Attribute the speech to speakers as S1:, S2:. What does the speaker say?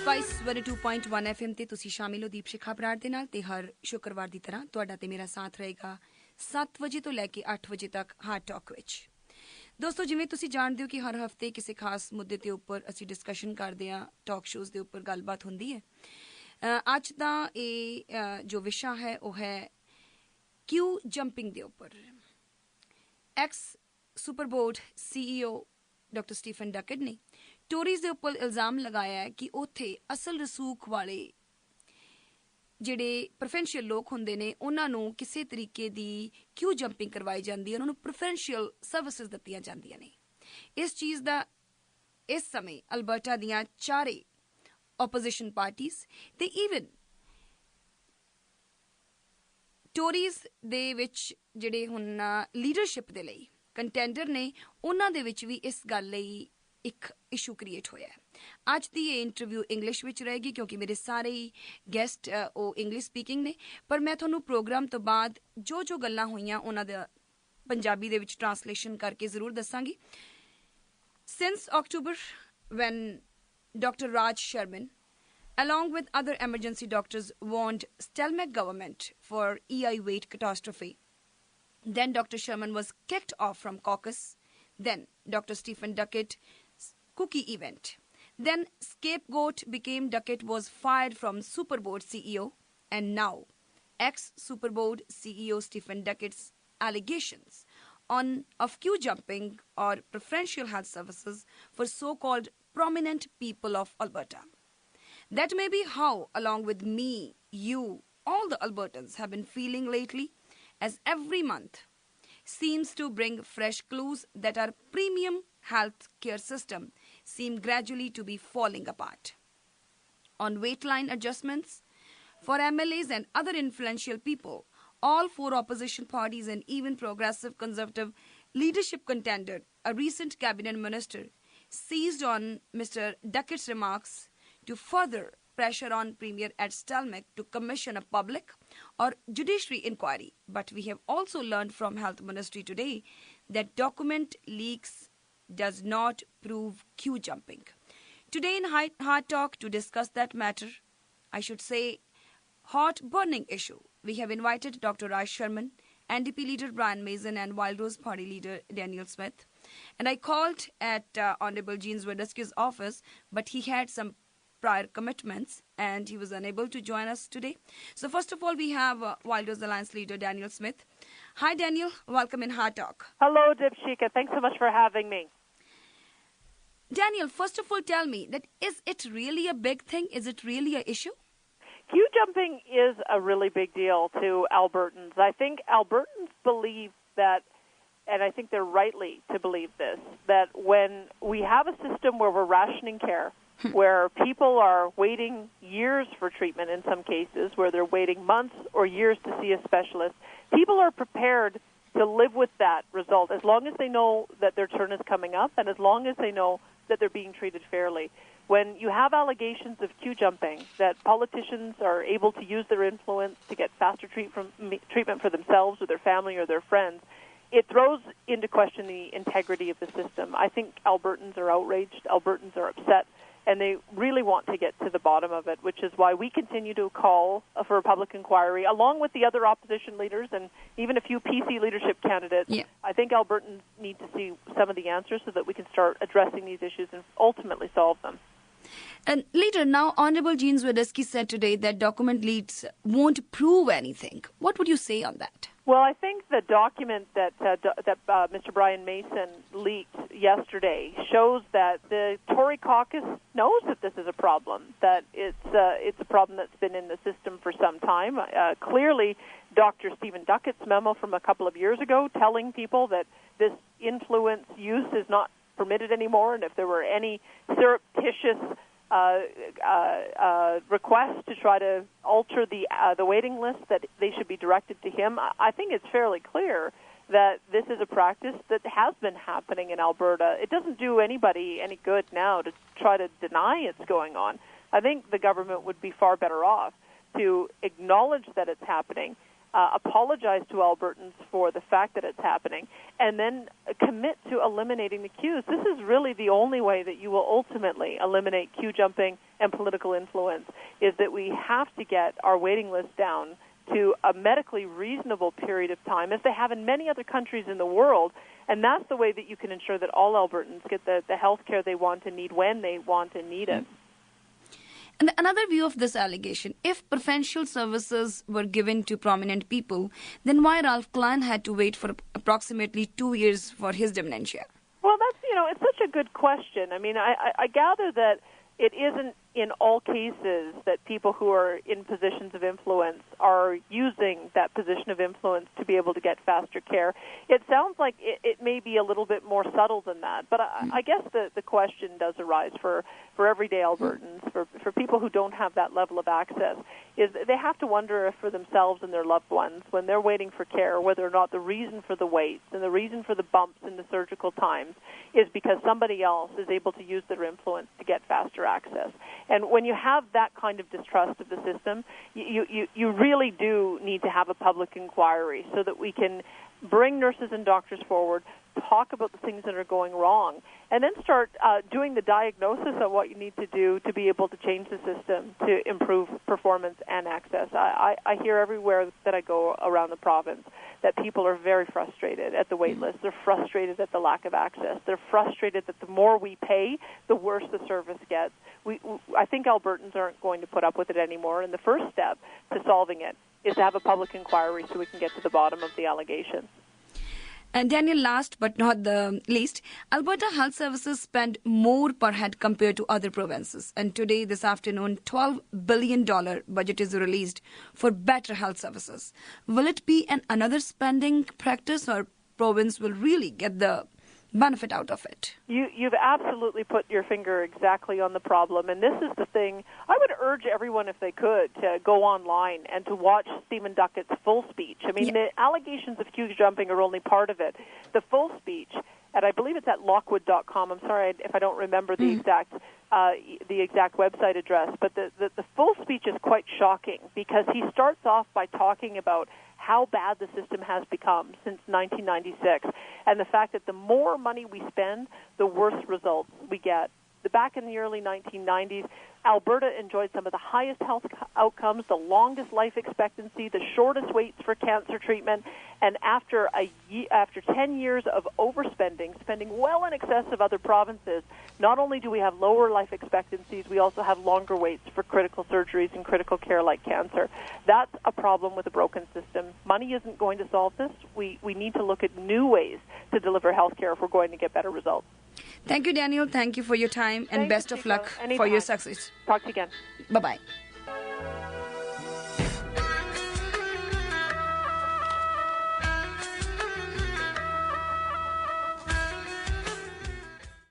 S1: Spice 22.1 FM ਤੇ ਤੁਸੀਂ ਸ਼ਾਮਿਲ ਹੋ ਦੀਪ ਸ਼ਿਖਾ ਬਰਾੜ ਦੇ ਨਾਲ ਤੇ ਹਰ ਸ਼ੁੱਕਰਵਾਰ ਦੀ ਤਰ੍ਹਾਂ ਤੁਹਾਡਾ ਤੇ ਮੇਰਾ ਸਾਥ ਰਹੇਗਾ 7 ਵਜੇ ਤੋਂ ਲੈ ਕੇ 8 ਵਜੇ ਤੱਕ ਹਾਰਟ ਟਾਕ ਵਿੱਚ। ਦੋਸਤੋ ਜਿਵੇਂ ਤੁਸੀਂ ਜਾਣਦੇ ਹੋ ਕਿ ਹਰ ਹਫਤੇ ਕਿਸੇ ਖਾਸ ਮੁੱਦੇ ਤੇ ਉੱਪਰ ਅਸੀਂ ਡਿਸਕਸ਼ਨ ਕਰਦੇ ਹਾਂ, ਟਾਕ ਸ਼ੋਜ਼ ਦੇ ਉੱਪਰ ਗੱਲਬਾਤ ਹੁੰਦੀ ਹੈ। ਅੱਜ ਦਾ ਇਹ ਜੋ ਵਿਸ਼ਾ ਹੈ ਉਹ ਹੈ ਕਿਊ ਜੰਪਿੰਗ ਦੇ ਉੱਪਰ। Ex super board CEO doctor Stephen Duckett ਨੇ ਟੋਰੀਜ਼ ਦੇ ਉੱਪਰ ਇਲਜ਼ਾਮ ਲਗਾਇਆ ਹੈ ਕਿ ਉੱਥੇ ਅਸਲ ਰਸੂਖ ਵਾਲੇ ਜਿਹੜੇ ਪ੍ਰੈਫਰੈਂਸ਼ੀਅਲ ਲੋਕ ਹੁੰਦੇ ਨੇ ਉਹਨਾਂ ਨੂੰ ਕਿਸੇ ਤਰੀਕੇ ਦੀ ਕਿਊ ਜੰਪਿੰਗ ਕਰਵਾਈ ਜਾਂਦੀ ਹੈ, ਉਹਨਾਂ ਨੂੰ ਪ੍ਰੈਫਰੈਂਸ਼ੀਅਲ ਸਰਵਿਸਿਜ਼ ਦਿੱਤੀਆਂ ਜਾਂਦੀਆਂ ਨੇ। ਇਸ ਚੀਜ਼ ਦਾ ਇਸ ਸਮੇਂ ਅਲਬਰਟਾ ਦੀਆਂ ਚਾਰੇ ਆਪੋਜੀਸ਼ਨ ਪਾਰਟੀਜ਼ ਤੇ ਈਵਨ ਟੋਰੀਜ਼ ਦੇ ਵਿੱਚ ਜਿਹੜੇ ਹੁਣ ਲੀਡਰਸ਼ਿਪ ਦੇ ਲਈ ਕੰਟੈਂਡਰ ਨੇ ਉਹਨਾਂ ਦੇ ਵਿੱਚ ਵੀ ਇਸ ਗੱਲ ਲਈ ਇੱਕ ਇਸ਼ੂ ਕ੍ਰੀਏਟ ਹੋਇਆ ਹੈ। ਅੱਜ ਦੀ ਇਹ ਇੰਟਰਵਿਊ ਇੰਗਲਿਸ਼ ਵਿੱਚ ਰਹੇਗੀ ਕਿਉਂਕਿ ਮੇਰੇ ਸਾਰੇ ਹੀ ਗੈਸਟ ਉਹ ਇੰਗਲਿਸ਼ ਸਪੀਕਿੰਗ ਨੇ, ਪਰ ਮੈਂ ਤੁਹਾਨੂੰ ਪ੍ਰੋਗਰਾਮ ਤੋਂ ਬਾਅਦ ਜੋ ਗੱਲਾਂ ਹੋਈਆਂ ਉਹਨਾਂ ਦਾ ਪੰਜਾਬੀ ਦੇ ਵਿੱਚ ਟਰਾਂਸਲੇਸ਼ਨ ਕਰਕੇ ਜ਼ਰੂਰ ਦੱਸਾਂਗੀ। Since October when Dr. Raj Sharman along with other emergency doctors warned Stelmach government for EI weight catastrophe, then Dr. Sharman was kicked off from caucus, then Dr. Stephen Duckett cookie event. Then scapegoat became Duckett was fired from Superboard CEO, and now ex-Superboard CEO Stephen Duckett's allegations of queue jumping or preferential health services for so-called prominent people of Alberta. That may be how, along with me, you, all the Albertans have been feeling lately, as every month seems to bring fresh clues that our premium health care system seem gradually to be falling apart. On weight line adjustments for MLAs and other influential people, all four opposition parties and even progressive conservative leadership contender, a recent cabinet minister, seized on Mr. Duckett's remarks to further pressure on Premier Ed Stelmach to commission a public or judiciary inquiry. But we have also learned from Health Ministry today that document leaks does not prove queue jumping. Today in Hard Talk to discuss that matter, I should say hot burning issue, we have invited Dr. Raj Sharman, NDP leader Brian Mason and Wild Rose Party leader Daniel Smith. And I called at Honorable Gene Zwiderski's office, but he had some prior commitments and he was unable to join us today. So first of all, we have Wild Rose Alliance leader Daniel Smith. Hi Daniel, welcome in Hard Talk.
S2: Hello Dipshika, thanks so much for having me.
S1: Daniel, first of all, tell me, that is it really a big thing? Is it really an issue?
S2: Queue jumping is a really big deal to Albertans. I think Albertans believe that, and I think they're rightly to believe this, that when we have a system where we're rationing care, where people are waiting years for treatment in some cases, where they're waiting months or years to see a specialist, people are prepared to live with that result as long as they know that their turn is coming up and as long as they know that they're being treated fairly. When you have allegations of queue jumping, that politicians are able to use their influence to get faster treatment for themselves or their family or their friends, it throws into question the integrity of the system. I think Albertans are outraged, Albertans are upset, and they really want to get to the bottom of it, which is why we continue to call for a public inquiry, along with the other opposition leaders and even a few PC leadership candidates.
S1: Yeah.
S2: I think Albertans need to see some of the answers so that we can start addressing these issues and ultimately solve them.
S1: And leader, now Honorable Gene Zwiderski said today that document leaks won't prove anything. What would you say on that?
S2: Well, I think the document that Mr. Brian Mason leaked yesterday shows that the Tory caucus knows that this is a problem, that it's a problem that's been in the system for some time. Clearly, Dr. Stephen Duckett's memo from a couple of years ago telling people that this influence use is not permitted anymore, and if there were any surreptitious requests to try to alter the waiting list, that they should be directed to him. I think it's fairly clear that this is a practice that has been happening in Alberta. It doesn't do anybody any good now to try to deny it's going on. I think the government would be far better off to acknowledge that it's happening apologize to Albertans for the fact that it's happening, and then commit to eliminating the queues. This is really the only way that you will ultimately eliminate queue jumping and political influence, is that we have to get our waiting list down to a medically reasonable period of time, as they have in many other countries in the world. And that's the way that you can ensure that all Albertans get the health care they want and need when they want and need it.
S1: And another view of this allegation, if preferential services were given to prominent people, then why Ralph Klein had to wait for approximately 2 years for his dementia?
S2: Well, it's such a good question. I mean, I gather that it isn't in all cases that people who are in positions of influence are using that position of influence to be able to get faster care. It sounds like it may be a little bit more subtle than that, but I guess the question does arise for everyday Albertans, for people who don't have that level of access, is they have to wonder if for themselves and their loved ones, when they're waiting for care, whether or not the reason for the waits and the reason for the bumps in the surgical times is because somebody else is able to use their influence to get faster access. And when you have that kind of distrust of the system, you really do need to have a public inquiry so that we can bring nurses and doctors forward, talk about the things that are going wrong, and then start doing the diagnosis of what you need to do to be able to change the system to improve performance and access. I hear everywhere that I go around the province that people are very frustrated at the wait list. They're frustrated at the lack of access. They're frustrated that the more we pay, the worse the service gets. I think Albertans aren't going to put up with it anymore, and the first step to solving it is to have a public inquiry so we can get to the bottom of the allegations.
S1: And Daniel, last but not the least, Alberta Health Services spend more per head compared to other provinces. And today, this afternoon, $12 billion budget is released for better health services. Will it be another spending practice, or province will really get the benefit out of it?
S2: You've absolutely put your finger exactly on the problem, and this is the thing. I would urge everyone, if they could, to go online and to watch Stephen Duckett's full speech. I mean, the allegations of queue jumping are only part of it. The full speech, and I believe it's at lockwood.com. I'm sorry if I don't remember the exact website address, but the full speech is quite shocking, because he starts off by talking about how bad the system has become since 1996, and the fact that the more money we spend, the worse results we get. Back in the early 1990s, Alberta enjoyed some of the highest health outcomes, the longest life expectancy, the shortest waits for cancer treatment, and after 10 years of overspending, spending well in excess of other provinces, not only do we have lower life expectancies, we also have longer waits for critical surgeries and critical care like cancer. That's a problem with a broken system. Money isn't going to solve this. We need to look at new ways to deliver health care if we're going to get better results.
S1: Thank you, Daniel. Thank you for your time, and best of luck for your success.
S2: Talk to you again.
S1: Bye-bye.